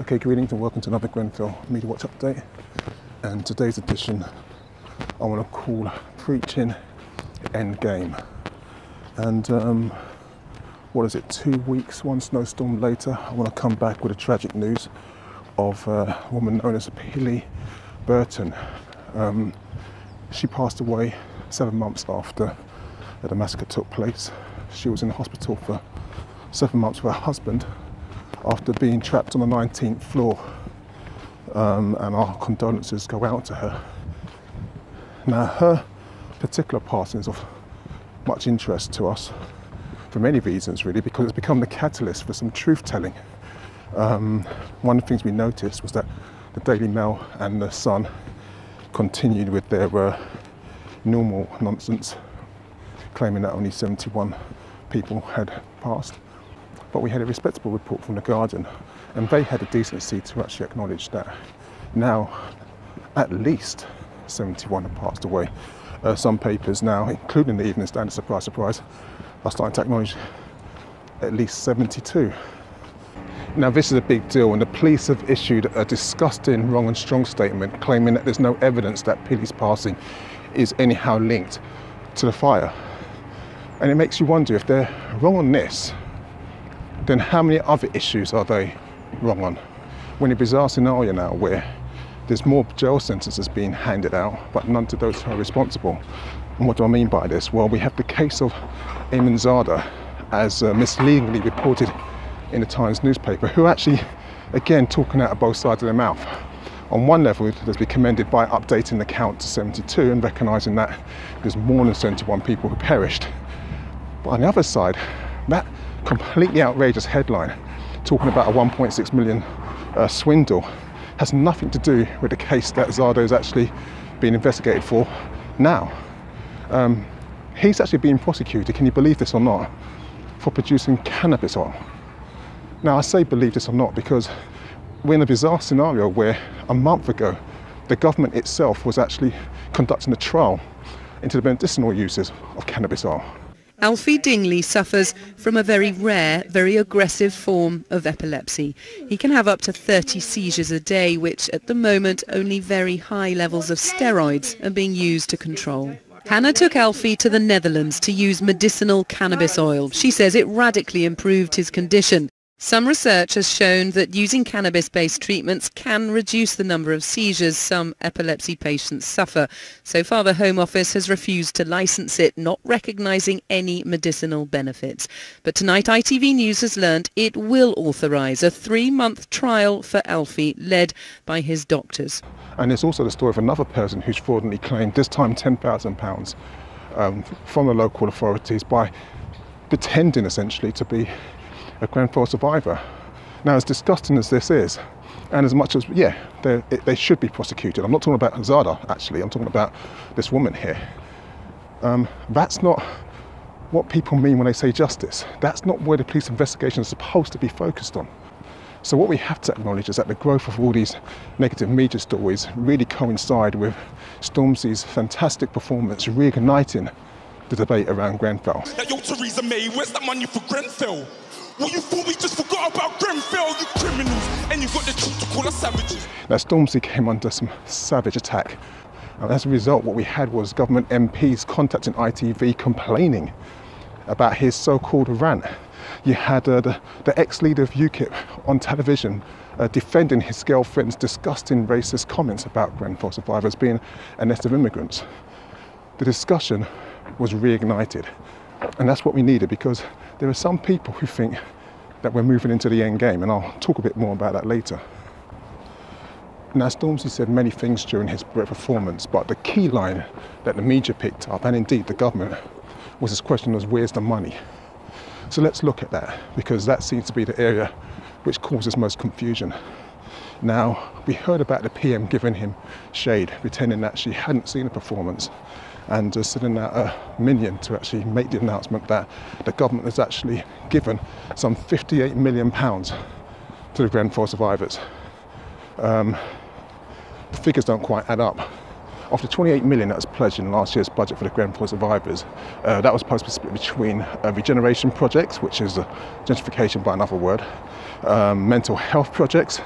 Okay, greetings and welcome to another Grenfell MediaWatch update. And today's edition I want to call Preaching Endgame. And what is it, 2 weeks, one snowstorm later, I want to come back with the tragic news of a woman known as Maria Del Pilar Burton. She passed away 7 months after the massacre took place. She was in the hospital for 7 months with her husband after being trapped on the 19th floor, and our condolences go out to her. Now, her particular passing is of much interest to us for many reasons, really, because it's become the catalyst for some truth-telling. One of the things we noticed was that the Daily Mail and the Sun continued with their normal nonsense, claiming that only 71 people had passed. But we had a respectable report from The Guardian, and they had the decency to actually acknowledge that now at least 71 have passed away. Some papers now, including the Evening Standard, surprise, surprise, are starting to acknowledge at least 72. Now, this is a big deal, and the police have issued a disgusting wrong and strong statement claiming that there's no evidence that Pilar's passing is anyhow linked to the fire. And it makes you wonder, if they're wrong on this, then how many other issues are they wrong on? We're in a bizarre scenario now where there's more jail sentences being handed out, but none to those who are responsible. And what do I mean by this? Well, we have the case of Ayman Zada, as misleadingly reported in the Times newspaper, who actually, again, talking out of both sides of their mouth. On one level, it has been commended by updating the count to 72 and recognising that there's more than 71 people who perished. But on the other side, that completely outrageous headline talking about a 1.6 million swindle has nothing to do with the case that Zada is actually being investigated for now. He's actually being prosecuted, can you believe this or not, for producing cannabis oil. Now, I say believe this or not because we're in a bizarre scenario where a month ago the government itself was actually conducting a trial into the medicinal uses of cannabis oil. Alfie Dingley suffers from a very rare, very aggressive form of epilepsy. He can have up to 30 seizures a day, which at the moment only very high levels of steroids are being used to control. Hannah took Alfie to the Netherlands to use medicinal cannabis oil. She says it radically improved his condition. Some research has shown that using cannabis-based treatments can reduce the number of seizures some epilepsy patients suffer. So far, the Home Office has refused to license it, not recognising any medicinal benefits. But tonight, ITV News has learnt it will authorise a 3-month trial for Alfie, led by his doctors. And there's also the story of another person who's fraudulently claimed, this time £10,000 from the local authorities by pretending essentially to be a Grenfell survivor. Now, as disgusting as this is, and as much as, yeah, they should be prosecuted. I'm not talking about Zada, actually. I'm talking about this woman here. That's not what people mean when they say justice. That's not where the police investigation is supposed to be focused on. So what we have to acknowledge is that the growth of all these negative media stories really coincide with Stormzy's fantastic performance reigniting the debate around Grenfell. Now, yo, Theresa May, where's that money for Grenfell? Well, you thought we just forgot about Grenfell, you criminals, and you got the truth to call us savages. Now, Stormzy came under some savage attack. And as a result, what we had was government MPs contacting ITV complaining about his so-called rant. You had the ex-leader of UKIP on television defending his girlfriend's disgusting racist comments about Grenfell survivors being a nest of immigrants. The discussion was reignited. And that's what we needed, because there are some people who think that we're moving into the end game, and I'll talk a bit more about that later. Now, Stormzy said many things during his performance, but the key line that the media picked up, and indeed the government, was this question of where's the money? So let's look at that, because that seems to be the area which causes most confusion. Now, we heard about the PM giving him shade, pretending that she hadn't seen the performance, and sending out a minion to actually make the announcement that the government has actually given some £58 million to the Grenfell survivors. The figures don't quite add up. Of the 28 million that was pledged in last year's budget for the Grenfell survivors, that was supposed to be split between regeneration projects, which is gentrification by another word, mental health projects,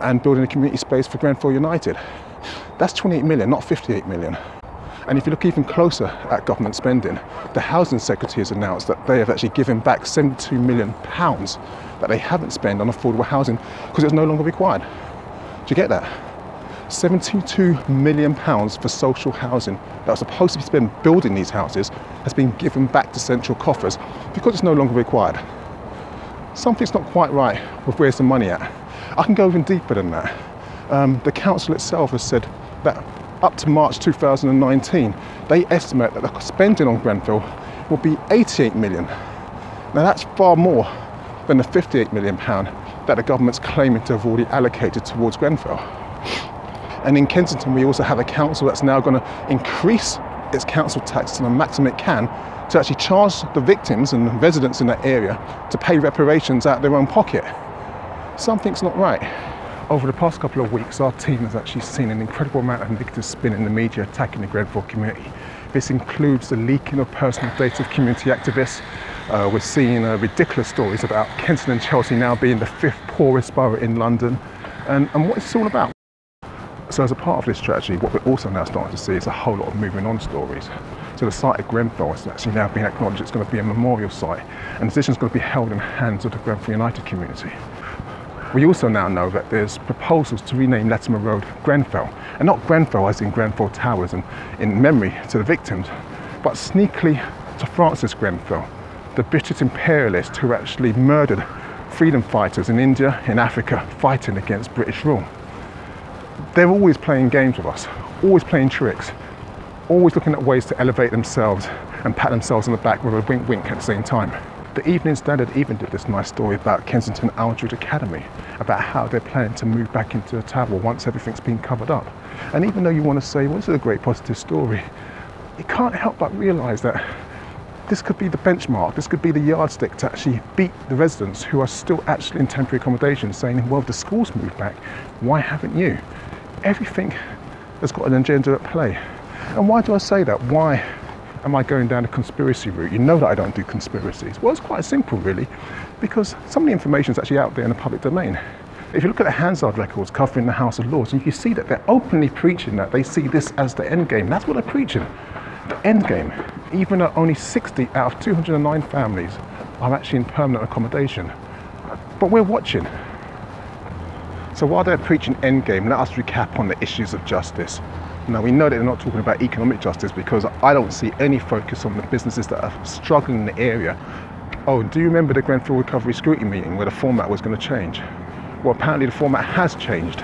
and building a community space for Grenfell United. That's 28 million, not 58 million. And if you look even closer at government spending, the Housing Secretary has announced that they have actually given back £72 million that they haven't spent on affordable housing because it's no longer required. Do you get that? £72 million for social housing that was supposed to be spent building these houses has been given back to central coffers because it's no longer required. Something's not quite right with where's the money at. I can go even deeper than that. The council itself has said that up to March 2019, they estimate that the spending on Grenfell will be 88 million. Now that's far more than the 58 million pound that the government's claiming to have already allocated towards Grenfell. And in Kensington, we also have a council that's now going to increase its council tax to the maximum it can to actually charge the victims and the residents in that area to pay reparations out of their own pocket. Something's not right. Over the past couple of weeks, our team has actually seen an incredible amount of negative spin in the media attacking the Grenfell community. This includes the leaking of personal data of community activists. We're seeing ridiculous stories about Kensington and Chelsea now being the 5th poorest borough in London. And what is this all about? So as a part of this strategy, what we're also now starting to see is a whole lot of moving on stories. So the site of Grenfell has actually now been acknowledged it's going to be a memorial site, and the decision is going to be held in the hands of the Grenfell United community. We also now know that there's proposals to rename Latimer Road Grenfell, and not Grenfell as in Grenfell Towers and in memory to the victims, but sneakily to Francis Grenfell, the British imperialist who actually murdered freedom fighters in India, in Africa, fighting against British rule. They're always playing games with us, always playing tricks, always looking at ways to elevate themselves and pat themselves on the back with a wink wink at the same time. The Evening Standard even did this nice story about Kensington Aldridge Academy, about how they're planning to move back into the tower once everything's been covered up. And even though you want to say, well, this is a great positive story, you can't help but realise that this could be the benchmark, this could be the yardstick to actually beat the residents who are still actually in temporary accommodation, saying, well, the schools moved back, why haven't you? Everything has got an agenda at play. And why do I say that? Why am I going down a conspiracy route? You know that I don't do conspiracies. Well, it's quite simple, really, because some of the information is actually out there in the public domain. If you look at the Hansard records covering the House of Lords, and you see that they're openly preaching that they see this as the end game. That's what they're preaching, the end game. Even though only 60 out of 209 families are actually in permanent accommodation. But we're watching. So while they're preaching endgame, let us recap on the issues of justice. Now, we know that they're not talking about economic justice because I don't see any focus on the businesses that are struggling in the area. Oh, do you remember the Grenfell Recovery Scrutiny meeting where the format was going to change? Well, apparently the format has changed.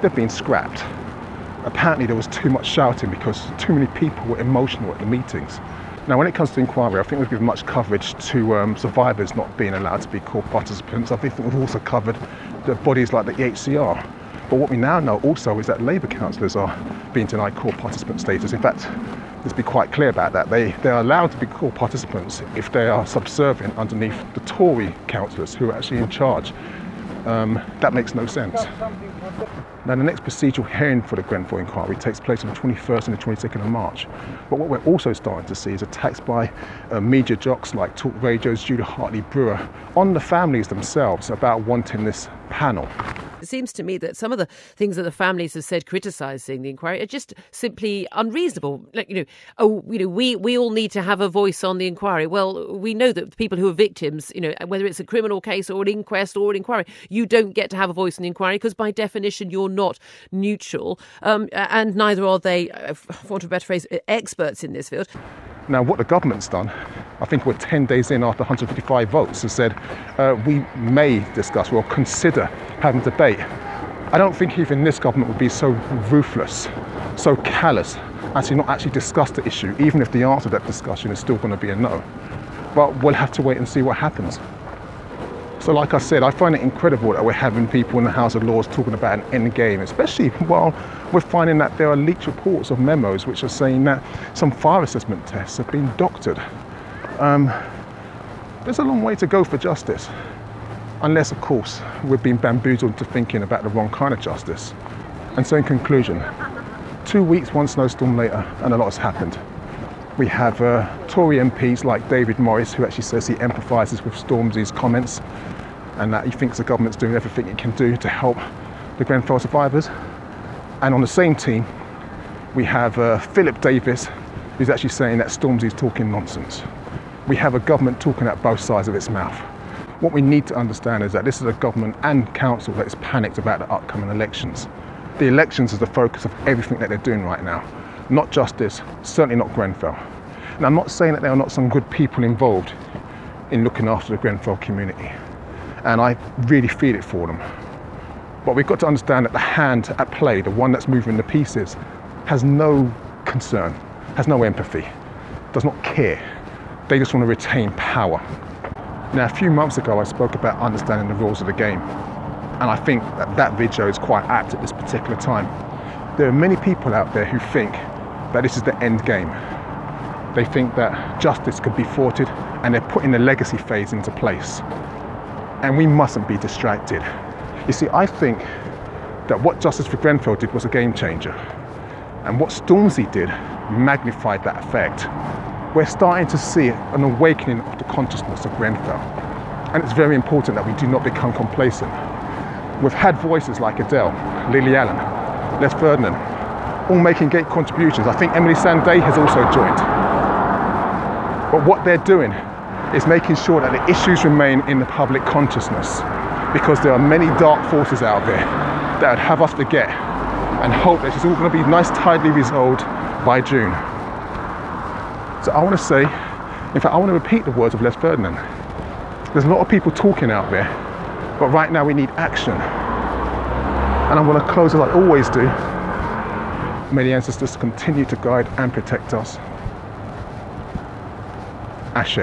They've been scrapped. Apparently there was too much shouting because too many people were emotional at the meetings. Now, when it comes to inquiry, I think we've given much coverage to survivors not being allowed to be court participants. I think we've also covered the bodies like the EHCR. But what we now know also is that Labour councillors are being denied court participant status. In fact, let's be quite clear about that. They're allowed to be court participants if they are subservient underneath the Tory councillors who are actually in charge. That makes no sense. Now, the next procedural hearing for the Grenfell inquiry takes place on the 21st and the 22nd of March. But what we're also starting to see is attacks by media jocks like Talk Radio's Julia Hartley-Brewer on the families themselves about wanting this panel. It seems to me that some of the things that the families have said criticising the inquiry are just simply unreasonable. Like, we all need to have a voice on the inquiry. Well, we know that the people who are victims, whether it's a criminal case or an inquest or an inquiry, you don't get to have a voice in the inquiry because by definition you're not neutral, and neither are they, for want of a better phrase, experts in this field. Now, what the government's done, I think we're 10 days in after 155 votes, has said we may discuss, we'll consider having debate. I don't think even this government would be so ruthless, so callous, as to not actually discuss the issue, even if the answer to that discussion is still going to be a no. But we'll have to wait and see what happens. So like I said, I find it incredible that we're having people in the House of Lords talking about an end game, especially while we're finding that there are leaked reports of memos which are saying that some fire assessment tests have been doctored. There's a long way to go for justice, unless, of course, we've been bamboozled into thinking about the wrong kind of justice. And so in conclusion, 2 weeks, one snowstorm later, and a lot has happened. We have Tory MPs like David Morris, who actually says he empathises with Stormzy's comments and that he thinks the government's doing everything it can do to help the Grenfell survivors. And on the same team, we have Philip Davis, who's actually saying that Stormzy's talking nonsense. We have a government talking out both sides of its mouth. What we need to understand is that this is a government and council that is panicked about the upcoming elections. The elections is the focus of everything that they're doing right now. Not justice, certainly not Grenfell. And I'm not saying that there are not some good people involved in looking after the Grenfell community. And I really feel it for them. But we've got to understand that the hand at play, the one that's moving the pieces, has no concern, has no empathy, does not care. They just want to retain power. Now, a few months ago, I spoke about understanding the rules of the game. And I think that that video is quite apt at this particular time. There are many people out there who think that this is the end game. They think that justice could be thwarted and they're putting the legacy phase into place. And we mustn't be distracted. You see, I think that what Justice for Grenfell did was a game changer. And what Stormzy did magnified that effect. We're starting to see an awakening of the consciousness of Grenfell. And it's very important that we do not become complacent. We've had voices like Adele, Ligali, Les Ferdinand, all making great contributions. I think Emily Sandé has also joined. But what they're doing is making sure that the issues remain in the public consciousness, because there are many dark forces out there that would have us forget and hope that it's all going to be nice, tidily resolved by June. So I want to say, in fact, I want to repeat the words of Les Ferdinand. There's a lot of people talking out there, but right now we need action. And I'm going to close as I always do. May the ancestors continue to guide and protect us. Ashe.